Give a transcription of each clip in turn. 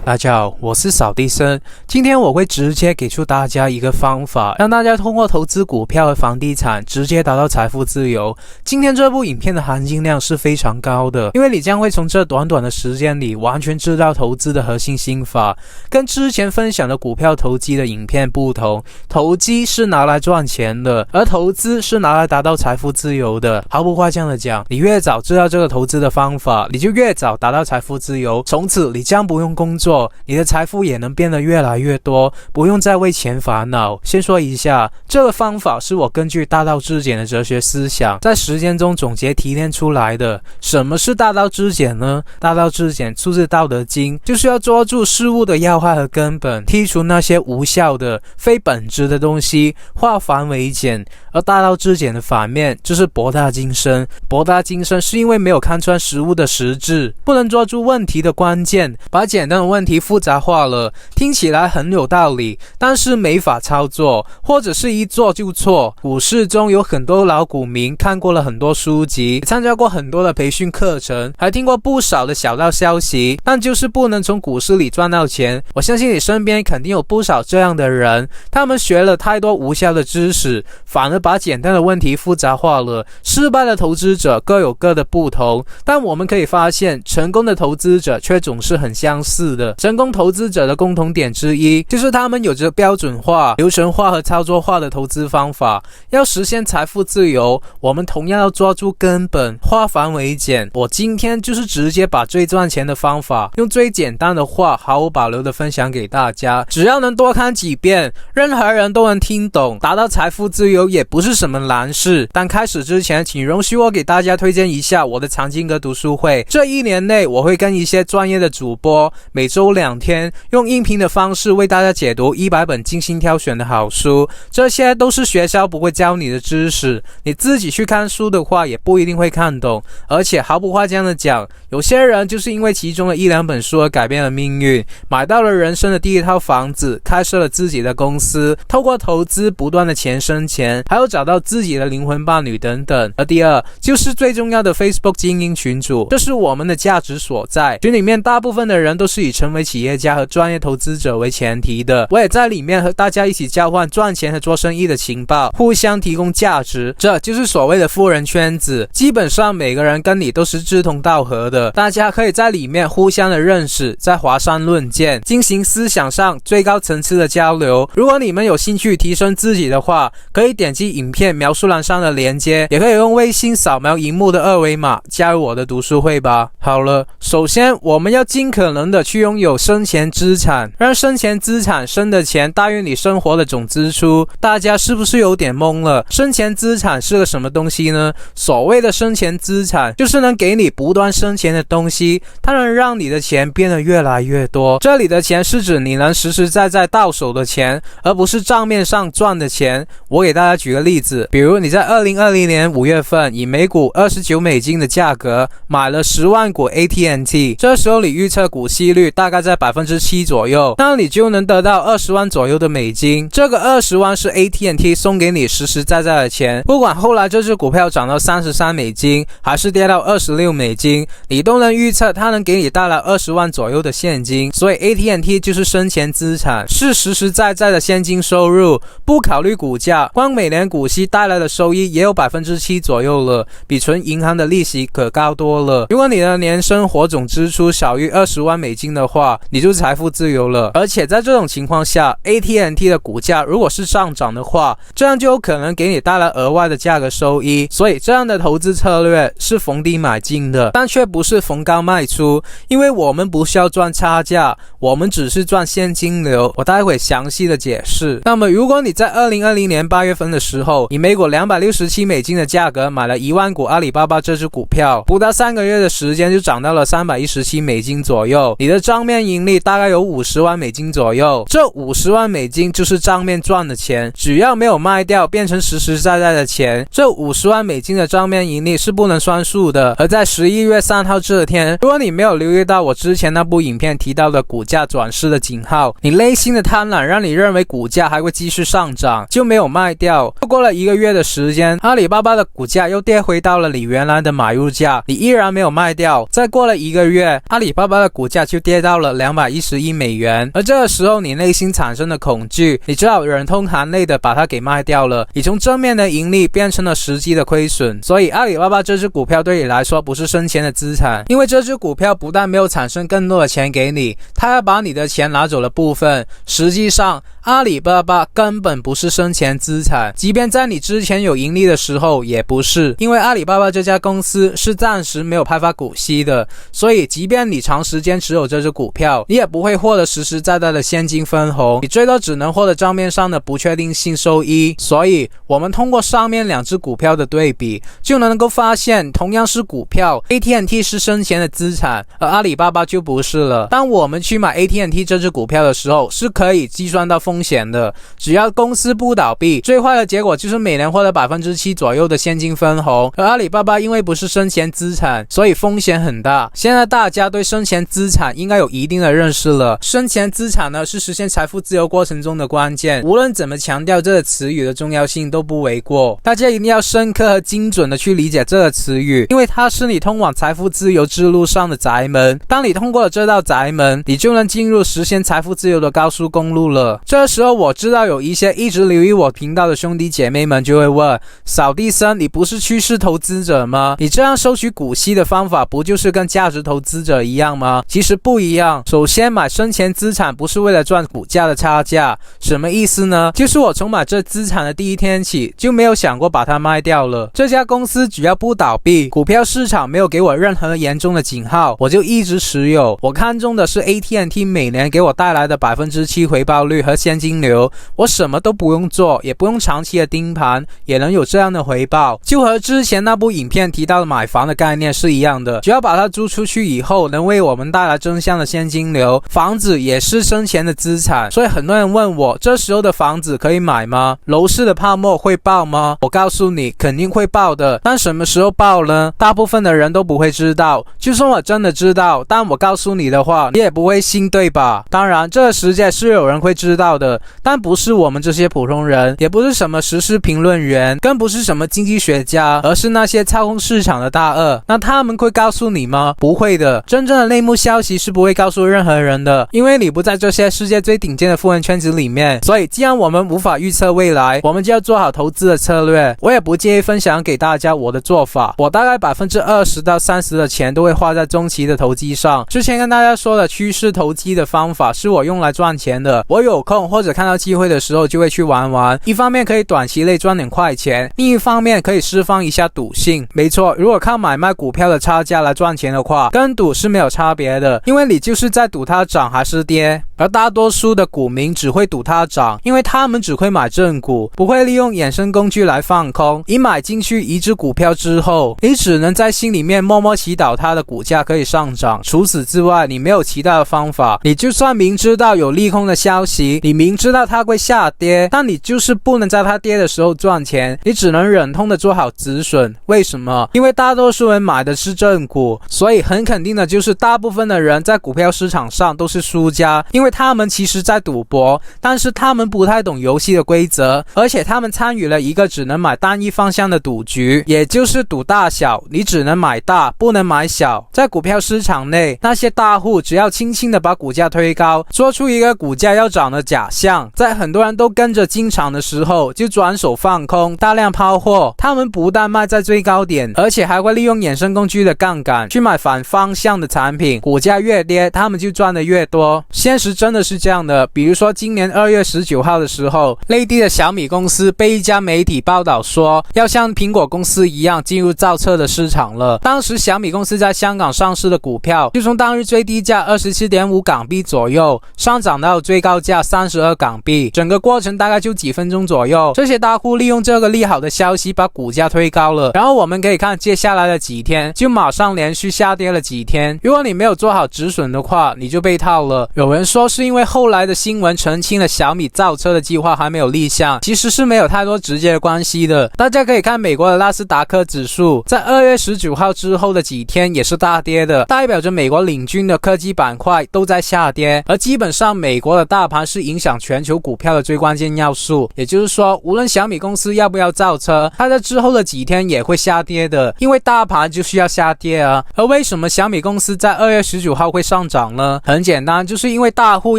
大家好，我是扫地僧。今天我会直接给出大家一个方法，让大家通过投资股票和房地产直接达到财富自由。今天这部影片的含金量是非常高的，因为你将会从这短短的时间里完全知道投资的核心心法。跟之前分享的股票投机的影片不同，投机是拿来赚钱的，而投资是拿来达到财富自由的。毫不夸张的讲，你越早知道这个投资的方法，你就越早达到财富自由。从此你将不用工作，你的财富也能变得越来越多，不用再为钱烦恼。先说一下，这个方法是我根据大道至简的哲学思想，在实践中总结提炼出来的。什么是大道至简呢？大道至简出自《道德经》，就是要抓住事物的要害和根本，剔除那些无效的、非本质的东西，化繁为简。而大道至简的反面就是博大精深。博大精深是因为没有看穿事物的实质，不能抓住问题的关键，把简单的问题复杂化了。听起来很有道理，但是没法操作，或者是一做就错。股市中有很多老股民，看过了很多书籍，参加过很多的培训课程，还听过不少的小道消息，但就是不能从股市里赚到钱。我相信你身边肯定有不少这样的人，他们学了太多无效的知识，反而把简单的问题复杂化了。失败的投资者各有各的不同，但我们可以发现，成功的投资者却总是很相似的。成功投资者的共同点之一，就是他们有着标准化、流程化和操作化的投资方法。要实现财富自由，我们同样要抓住根本，化繁为简。我今天就是直接把最赚钱的方法，用最简单的话，毫无保留的分享给大家。只要能多看几遍，任何人都能听懂，达到财富自由也不是什么难事。但开始之前，请容许我给大家推荐一下我的藏经阁读书会。这一年内，我会跟一些专业的主播，每周2天，用音频的方式为大家解读100本精心挑选的好书。这些都是学校不会教你的知识，你自己去看书的话，也不一定会看懂。而且毫不夸张的讲，有些人就是因为其中的1-2本书而改变了命运，买到了人生的第一套房子，开设了自己的公司，透过投资不断的钱生钱，还有找到自己的灵魂伴侣等等。而第二，就是最重要的 Facebook 精英群组，这是我们的价值所在。群里面大部分的人都是以成为企业家和专业投资者为前提的，我也在里面和大家一起交换赚钱和做生意的情报，互相提供价值，这就是所谓的富人圈子。基本上每个人跟你都是志同道合的，大家可以在里面互相的认识，在华山论剑，进行思想上最高层次的交流。如果你们有兴趣提升自己的话，可以点击影片描述栏上的连接，也可以用微信扫描荧幕的2维码加入我的读书会吧。好了，首先我们要尽可能的去拥有生前资产，让生前资产生的钱大于你生活的总支出。大家是不是有点懵了？生前资产是个什么东西呢？所谓的生前资产，就是能给你不断生钱的东西，它能让你的钱变得越来越多。这里的钱是指你能实实在在到手的钱，而不是账面上赚的钱。我给大家举个例子，比如你在2020年5月份以每股$29的价格买了10万股 AT&T， 这时候你预测股息率大概在 7% 左右，那你就能得到20万左右的美金。这个20万是 AT&T 送给你实实在在的钱，不管后来这只股票涨到$33还是跌到$26，你都能预测它能给你带来20万左右的现金。所以 AT&T 就是生前资产，是实实在在的现金收入，不考虑股价，光每年股息带来的收益也有 7% 左右了，比纯银行的利息可高多了。如果你的年生活总支出少于$20万的话，你就财富自由了。而且在这种情况下， AT&T 的股价如果是上涨的话，这样就有可能给你带来额外的价格收益。所以这样的投资策略是逢低买进的，但却不是逢高卖出，因为我们不需要赚差价，我们只是赚现金流。我待会详细的解释。那么如果你在2020年8月份的时候，以每股$267的价格买了1万股阿里巴巴这只股票，不到3个月的时间就涨到了$317左右，你的账面盈利大概有50万美金左右，这50万美金就是账面赚的钱，只要没有卖掉变成实实在在的钱，这50万美金的账面盈利是不能算数的。而在11月3号这天，如果你没有留意到我之前那部影片提到的股价转势的警号，你内心的贪婪让你认为股价还会继续上涨，就没有卖掉。过了1个月的时间，阿里巴巴的股价又跌回到了你原来的买入价，你依然没有卖掉。再过了1个月，阿里巴巴的股价就跌到了210亿美元，而这个时候你内心产生的恐惧，你只好忍痛含泪的把它给卖掉了。你从正面的盈利变成了实际的亏损，所以阿里巴巴这只股票对你来说不是生钱的资产，因为这只股票不但没有产生更多的钱给你，它还把你的钱拿走了部分。实际上阿里巴巴根本不是生钱资产，即便在你之前有盈利的时候也不是，因为阿里巴巴这家公司是暂时没有派发股息的，所以即便你长时间持有这只股票，你也不会获得实实在在的现金分红，你最多只能获得账面上的不确定性收益。所以我们通过上面2只股票的对比，就能够发现同样是股票， AT&T 是生钱的资产，而阿里巴巴就不是了。当我们去买 AT&T 这只股票的时候，是可以计算到风险的，只要公司不倒闭，最坏的结果就是每年获得 7% 左右的现金分红。而阿里巴巴因为不是生钱资产，所以风险很大。现在大家对生钱资产应该有一定的认识了，生钱资产呢是实现财富自由过程中的关键，无论怎么强调这个词语的重要性都不为过。大家一定要深刻和精准的去理解这个词语，因为它是你通往财富自由之路上的宅门，当你通过了这道宅门，你就能进入实现财富自由的高速公路了。这时候我知道有一些一直留意我频道的兄弟姐妹们就会问，扫地僧，你不是趋势投资者吗？你这样收取股息的方法不就是跟价值投资者一样吗？其实不一样。首先，买生钱资产不是为了赚股价的差价。什么意思呢？就是我从买这资产的第一天起就没有想过把它卖掉了。这家公司只要不倒闭，股票市场没有给我任何严重的警号，我就一直持有。我看中的是 AT&T 每年给我带来的 7% 回报率和现金流，我什么都不用做，也不用长期的盯盘，也能有这样的回报。就和之前那部影片提到的买房的概念是一样的，只要把它租出去以后能为我们带来正向的现金流，房子也是生钱的资产。所以很多人问我，这时候的房子可以买吗？楼市的泡沫会爆吗？我告诉你，肯定会爆的。但什么时候爆呢？大部分的人都不会知道。就算我真的知道，但我告诉你的话，你也不会信，对吧？当然，这个世界是有人会知道的，但不是我们这些普通人，也不是什么时事评论员，更不是什么经济学家，而是那些操控市场的大鳄。那他们会告诉你吗？不会的。真正的内幕消息是不会告诉任何人的，因为你不在这些世界最顶尖的富人圈子里面。所以既然我们无法预测未来，我们就要做好投资的策略。我也不介意分享给大家我的做法，我大概20%到30%的钱都会花在中期的投机上。之前跟大家说的趋势投机的方法是我用来赚钱的，我有空或者看到机会的时候就会去玩玩，一方面可以短期内赚点快钱，另一方面可以释放一下赌性。没错，如果靠买卖股票的差价来赚钱的话，跟赌是没有差别的，因为你就是在赌它涨还是跌。而大多数的股民只会赌它涨，因为他们只会买正股，不会利用衍生工具来放空。你买进去一只股票之后，你只能在心里面默默祈祷它的股价可以上涨，除此之外你没有其他的方法。你就算明知道有利空的消息，你明知道它会下跌，但你就是不能在它跌的时候赚钱，你只能忍痛的做好止损。为什么？因为大多数人买的是正股，所以很肯定的就是大部分的人在股票市场上都是输家，因为他们其实在赌博，但是他们不太懂游戏的规则，而且他们参与了一个只能买单一方向的赌局，也就是赌大小，你只能买大不能买小。在股票市场内，那些大户只要轻轻的把股价推高，做出一个股价要涨的假象，在很多人都跟着进场的时候就转手放空，大量抛货。他们不但卖在最高点，而且还会利用衍生工具的杠杆去买反方向的产品，股价越跌他们就赚得越多。现实真的是这样的。比如说今年2月19号的时候，内地的小米公司被一家媒体报道说要像苹果公司一样进入造车的市场了。当时小米公司在香港上市的股票就从当日最低价27.5港币左右上涨到最高价32港币，整个过程大概就几分钟左右。这些大户利用这个利好的消息把股价推高了，然后我们可以看接下来的几天就马上连续下跌了几天。如果你没有做好止损的话，你就被套了。有人说是因为后来的新闻澄清了小米造车的计划还没有立项，其实是没有太多直接的关系的。大家可以看美国的纳斯达克指数在2月19号之后的几天也是大跌的，代表着美国领军的科技板块都在下跌，而基本上美国的大盘是影响全球股票的最关键要素。也就是说，无论小米公司要不要造车，它在之后的几天也会下跌的，因为大盘就需要下跌啊。而为什么小米公司在2月19号会上涨呢？很简单，就是因为大户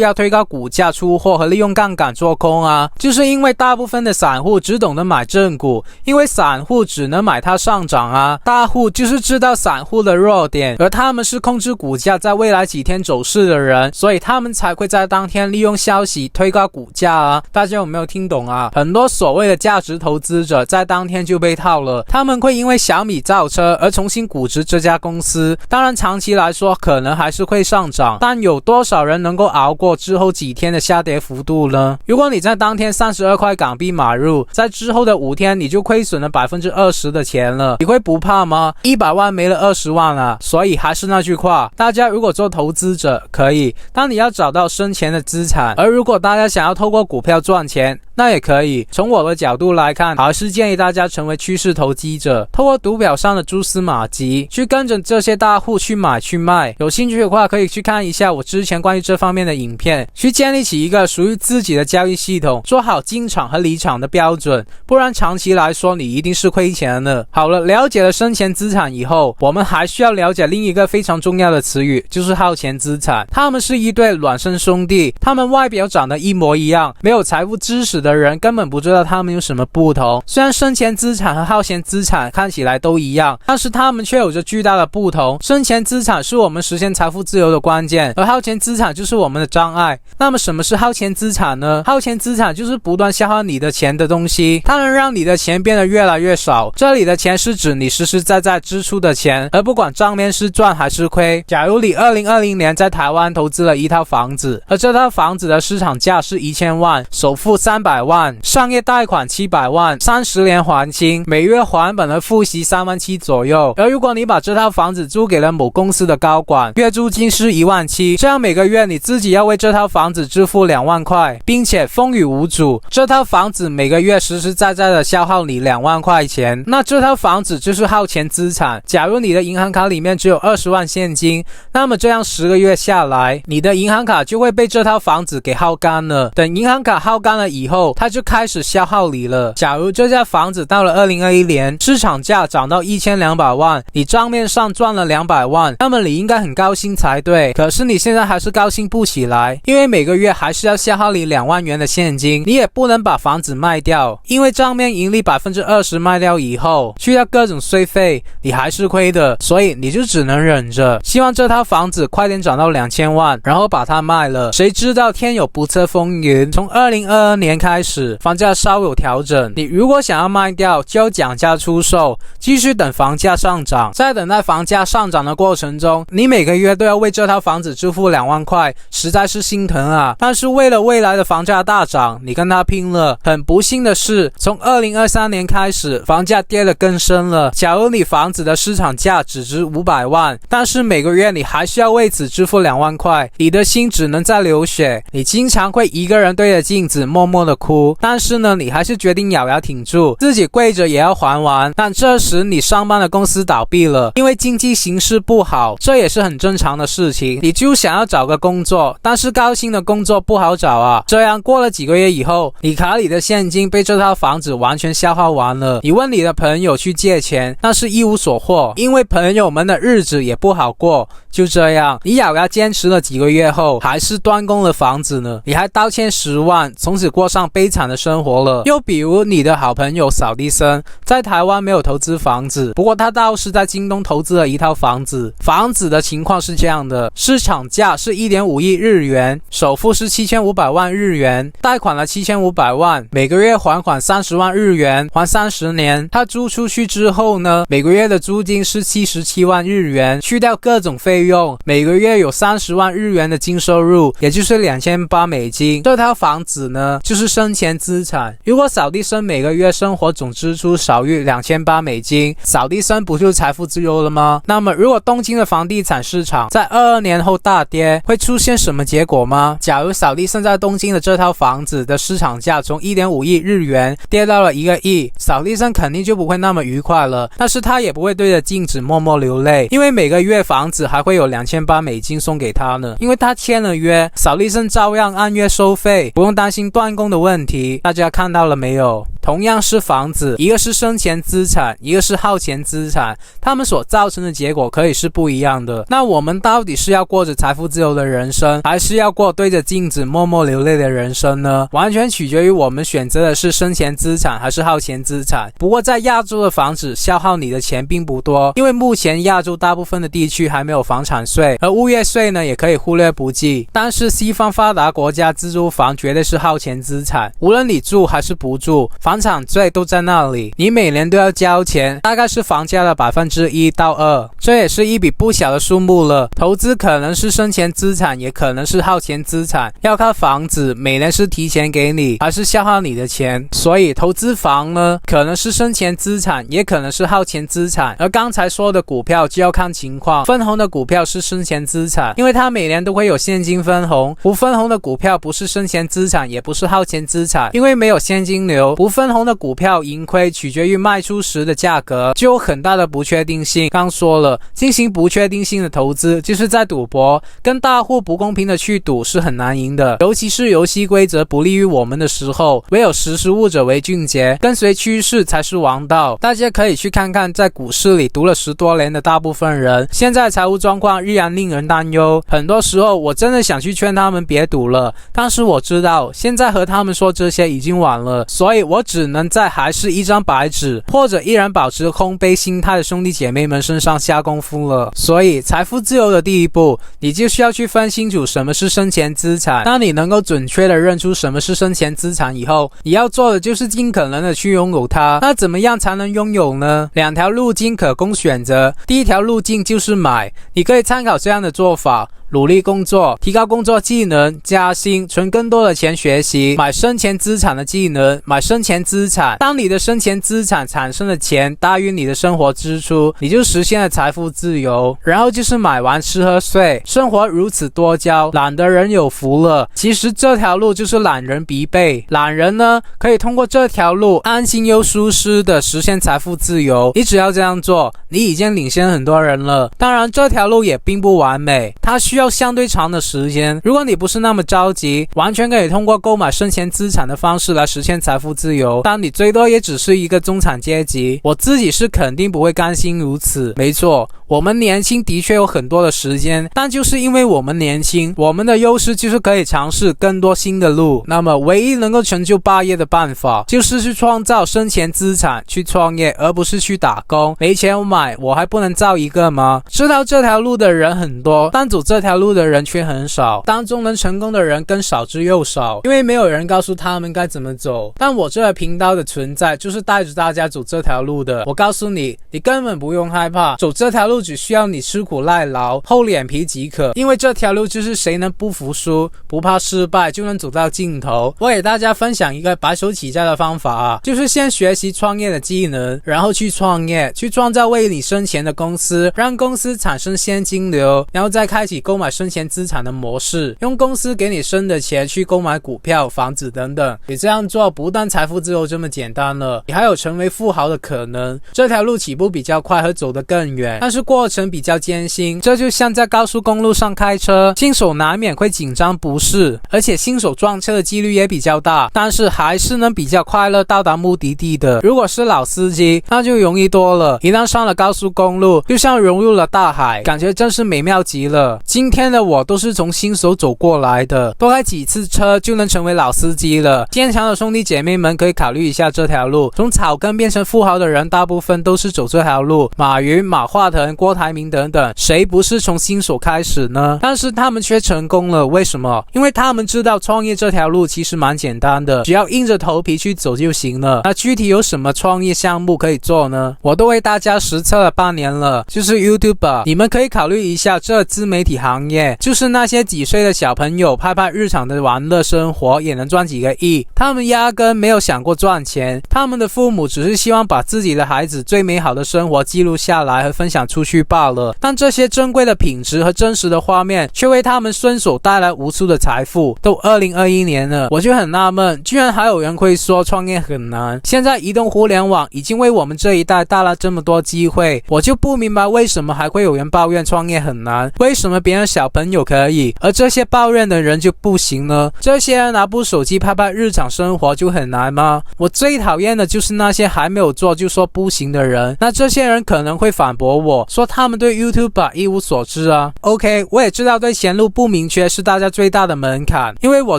要推高股价出货和利用杠杆做空啊。就是因为大部分的散户只懂得买正股，因为散户只能买它上涨啊。大户就是知道散户的弱点，而他们是控制股价在未来几天走势的人，所以他们才会在当天利用消息推高股价啊。大家有没有听懂啊？很多所谓的价值投资者在当天就被套了，他们会因为小米造车而重新估值这家公司。当然长期来说可能还是会上涨，但有多少人能够熬过之后几天的下跌幅度呢？如果你在当天32块港币买入，在之后的5天你就亏损了 20% 的钱了，你会不怕吗？100万没了20万啊。所以还是那句话，大家如果做投资者可以，但你要找到生钱的资产。而如果大家想要透过股票赚钱，那也可以。从我的角度来看，还是建议大家成为趋势投机者，透过图表上的蛛丝马迹去跟着这些大户去买去卖。有兴趣的话可以去看一下我之前关于这方面的影片，去建立起一个属于自己的交易系统，做好进场和离场的标准，不然长期来说你一定是亏钱的。好了，了解了生钱资产以后，我们还需要了解另一个非常重要的词语，就是耗钱资产。他们是一对孪生兄弟，他们外表长得一模一样，没有财务知识的人根本不知道他们有什么不同。虽然生钱资产和耗钱资产看起来都一样，但是他们却有着巨大的不同。生钱资产是我们实现财富自由的关键，而耗钱资产就是我们的障碍。那么什么是耗钱资产呢？耗钱资产就是不断消耗你的钱的东西，它能让你的钱变得越来越少。这里的钱是指你实实在在支出的钱，而不管账面是赚还是亏。假如你2020年在台湾投资了一套房子，而这套房子的市场价是1000万，首付300万，商业贷款700万，30年还清，每月还本和付息37000左右。而如果你把这套房子租给了某公司的高管，月租金是17000，这样每个月你自己要为这套房子支付2万块，并且风雨无阻，这套房子每个月实实在在的消耗你2万块钱，那这套房子就是耗钱资产。假如你的银行卡里面只有20万现金，那么这样10个月下来，你的银行卡就会被这套房子给耗干了。等银行卡耗干了以后，它就开始消耗你了。假如这家房子到了2021年市场价涨到1200万，你账面上赚了200万，那么你应该很高兴才对。可是你现在还是高兴不起来，因为每个月还是要消耗你2万元的现金，你也不能把房子卖掉，因为账面盈利 20% 卖掉以后，去掉各种税费，你还是亏的，所以你就只能忍着，希望这套房子快点涨到2000万，然后把它卖了。谁知道天有不测风云，从2022年开始，房价稍有调整，你如果想要卖掉，就要讲价出售，继续等房价上涨。在等待房价上涨的过程中，你每个月都要为这套房子支付2万块，实在是心疼啊。但是为了未来的房价大涨，你跟他拼了。很不幸的是，从2023年开始，房价跌得更深了。假如你房子的市场价只值500万，但是每个月你还需要为此支付2万块，你的心只能在流血。你经常会一个人对着镜子默默的哭，但是呢，你还是决定咬牙挺住，自己跪着也要还完。但这时你上班的公司倒闭了，因为经济形势不好，这也是很正常的事情。你就想要找个工作，但是高薪的工作不好找啊。这样过了几个月以后，你卡里的现金被这套房子完全消耗完了。你问你的朋友去借钱，但是一无所获，因为朋友们的日子也不好过。就这样，你咬牙坚持了几个月后，还是断供了房子呢。你还倒欠10万，从此过上样悲惨的生活了。又比如你的好朋友扫地僧，在台湾没有投资房子，不过他倒是在京东投资了一套房子。房子的情况是这样的，市场价是 1.5 亿日元，首付是7500万日元，贷款了7500万，每个月还款30万日元，还30年。他租出去之后呢，每个月的租金是77万日元，去掉各种费用，每个月有30万日元的净收入，也就是2800美金。这套房子呢，就是生前资产。如果扫地僧每个月生活总支出少于2800美金，扫地僧不就财富自由了吗？那么如果东京的房地产市场在22年后大跌，会出现什么结果吗？假如扫地僧在东京的这套房子的市场价从 1.5 亿日元跌到了1个亿，扫地僧肯定就不会那么愉快了，但是他也不会对着镜子默默流泪，因为每个月房子还会有2800美金送给他呢。因为他签了约，扫地僧照样按月收费，不用担心断供的问题。大家看到了没有？同样是房子，一个是生前资产，一个是耗钱资产，他们所造成的结果可以是不一样的。那我们到底是要过着财富自由的人生，还是要过对着镜子默默流泪的人生呢？完全取决于我们选择的是生前资产还是耗钱资产。不过在亚洲的房子消耗你的钱并不多，因为目前亚洲大部分的地区还没有房产税，而物业税呢也可以忽略不计。但是西方发达国家自住房绝对是耗钱资产，无论你住还是不住，房产税都在那里，你每年都要交钱，大概是房价的1%到2%，这也是一笔不小的数目了。投资可能是生前资产，也可能是耗钱资产，要看房子每年是提前给你还是消耗你的钱。所以投资房呢，可能是生前资产，也可能是耗钱资产。而刚才说的股票就要看情况，分红的股票是生前资产，因为它每年都会有现金分红。不分红的股票不是生前资产，也不是耗钱资产，因为没有现金流。不分红的股票盈亏取决于卖出时的价格，就有很大的不确定性。刚说了，进行不确定性的投资就是在赌博，跟大户不公平的去赌是很难赢的，尤其是游戏规则不利于我们的时候，唯有识时务者为俊杰，跟随趋势才是王道。大家可以去看看在股市里读了10多年的大部分人，现在财务状况依然令人担忧。很多时候我真的想去劝他们别赌了，但是我知道现在和他们说这些已经晚了，所以我只能在还是一张白纸或者依然保持空杯心态的兄弟姐妹们身上下功夫了。所以财富自由的第一步，你就需要去分清楚什么是生前资产。当你能够准确的认出什么是生前资产以后，你要做的就是尽可能的去拥有它。那怎么样才能拥有呢？2条路径可供选择。第一条路径就是买，你可以参考这样的做法：努力工作，提高工作技能，加薪，存更多的钱学习，买生前资产的技能，买生前资产。当你的生前资产产生的钱大于你的生活支出，你就实现了财富自由。然后就是买完吃喝睡，生活如此多娇，懒的人有福了。其实这条路就是懒人必备，懒人呢可以通过这条路安心又舒适的实现财富自由。你只要这样做，你已经领先很多人了。当然这条路也并不完美，它需要相对长的时间。如果你不是那么着急，完全可以通过购买生前资产的方式来实现财富自由，但你最多也只是一个中产阶级。我自己是肯定不会甘心如此。没错，我们年轻的确有很多的时间，但就是因为我们年轻，我们的优势就是可以尝试更多新的路。那么唯一能够成就霸业的办法，就是去创造生前资产，去创业，而不是去打工。没钱买，我还不能造一个吗？知道这条路的人很多，但走这条路的人却很少，当中能成功的人更少之又少，因为没有人告诉他们该怎么走。但我这个频道的存在就是带着大家走这条路的。我告诉你，你根本不用害怕，走这条路只需要你吃苦耐劳，厚脸皮即可，因为这条路就是谁能不服输，不怕失败，就能走到尽头。我给大家分享一个白手起家的方法啊，就是先学习创业的技能，然后去创业，去创造为你生钱的公司，让公司产生现金流，然后再开启购买生前资产的模式，用公司给你生的钱去购买股票、房子等等。你这样做不但财富自由这么简单了，你还有成为富豪的可能。这条路起步比较快和走得更远，但是过程比较艰辛，这就像在高速公路上开车，新手难免会紧张不适，而且新手撞车的几率也比较大，但是还是能比较快乐到达目的地的。如果是老司机，那就容易多了，一旦上了高速公路，就像融入了大海，感觉真是美妙极了。今天的我都是从新手走过来的，多开几次车就能成为老司机了。坚强的兄弟姐妹们可以考虑一下这条路，从草根变成富豪的人大部分都是走这条路，马云、马化腾、郭台铭等等，谁不是从新手开始呢？但是他们却成功了，为什么？因为他们知道创业这条路其实蛮简单的，只要硬着头皮去走就行了。那具体有什么创业项目可以做呢？我都为大家实测了半年了，就是 YouTuber， 你们可以考虑一下这自媒体行业，就是那些几岁的小朋友拍拍日常的玩乐生活也能赚几个亿，他们压根没有想过赚钱，他们的父母只是希望把自己的孩子最美好的生活记录下来和分享出去罢了，但这些珍贵的品质和真实的画面却为他们顺手带来无数的财富。都2021年了，我就很纳闷，居然还有人会说创业很难。现在移动互联网已经为我们这一代带来这么多机会，我就不明白为什么还会有人抱怨创业很难，为什么别人小朋友可以，而这些抱怨的人就不行呢？这些人拿部手机拍拍日常生活就很难吗？我最讨厌的就是那些还没有做就说不行的人。那这些人可能会反驳我说他们对 YouTuber 一无所知啊。 OK， 我也知道对前路不明确是大家最大的门槛，因为我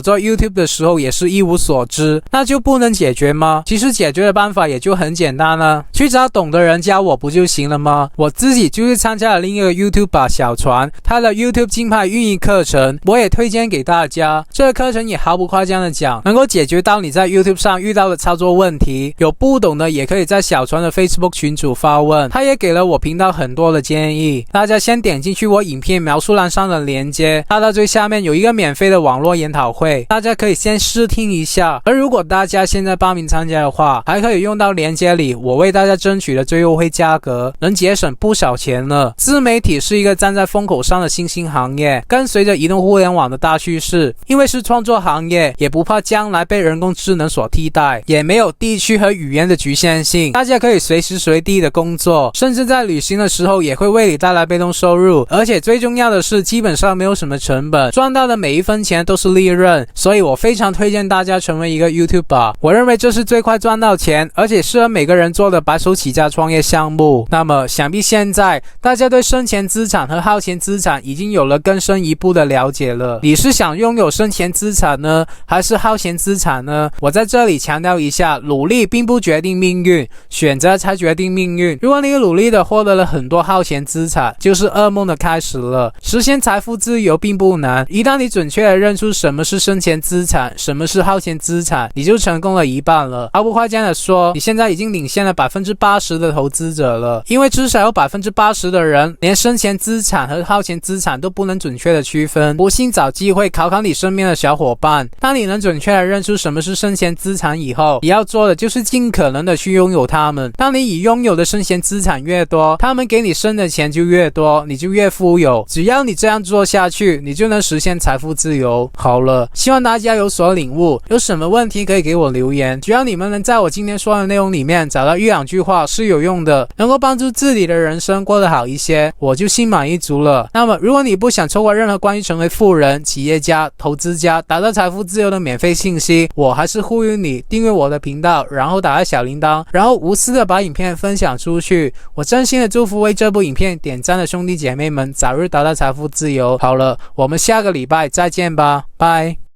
做 YouTube 的时候也是一无所知，那就不能解决吗？其实解决的办法也就很简单啊，去找懂的人教我不就行了吗？我自己就是参加了另一个 YouTuber 小船，他的 YouTube 竞拍运营课程，我也推荐给大家。这个课程也毫不夸张的讲，能够解决到你在 YouTube 上遇到的操作问题，有不懂的也可以在小船的 Facebook 群组发问，他也给了我频道很多的建议。大家先点进去我影片描述栏上的连接，它到最下面有一个免费的网络研讨会，大家可以先试听一下。而如果大家现在报名参加的话，还可以用到连接里我为大家争取的最优惠价格，能节省不少钱呢。自媒体是一个站在风口上的新兴行业，跟随着移动互联网的大趋势，因为是创作行业，也不怕将来被人工智能所替代，也没有地区和语言的局限性，大家可以随时随地的工作，甚至在旅行的时候也会为你带来被动收入，而且最重要的是基本上没有什么成本，赚到的每一分钱都是利润，所以我非常推荐大家成为一个 YouTuber， 我认为这是最快赚到钱而且适合每个人做的白手起家创业项目。那么想必现在大家对生前资产和耗钱资产已经有了更深一步的了解了，你是想拥有生前资产呢，还是耗钱资产呢？我在这里强调一下，努力并不决定命运，选择才决定命运。如果你努力的获得了很多耗钱资产，就是噩梦的开始了。实现财富自由并不难，一旦你准确的认出什么是生前资产，什么是耗钱资产，你就成功了一半了。毫不夸张的说，你现在已经领先了 80% 的投资者了，因为至少有 80% 的人连生前资产和耗钱资产都不能准确的区分。不信找机会考考你身边的小伙伴，当你能准确的认出什么是生前资产以后，你要做的就是尽可能的去拥有它们。当你已拥有的生前资产越多，他们给你生的钱就越多，你就越富有。只要你这样做下去，你就能实现财富自由。好了，希望大家有所领悟，有什么问题可以给我留言，只要你们能在我今天说的内容里面找到一两句话是有用的，能够帮助自己的人生过得好一些，我就心满意足了。那么如果你不想错过任何关于成为富人、企业家、投资家、达到财富自由的免费信息，我还是呼吁你订阅我的频道，然后打开小铃铛，然后无私的把影片分享出去。我真心的祝福为这部影片点赞的兄弟姐妹们早日达到财富自由。好了，我们下个礼拜再见吧，拜。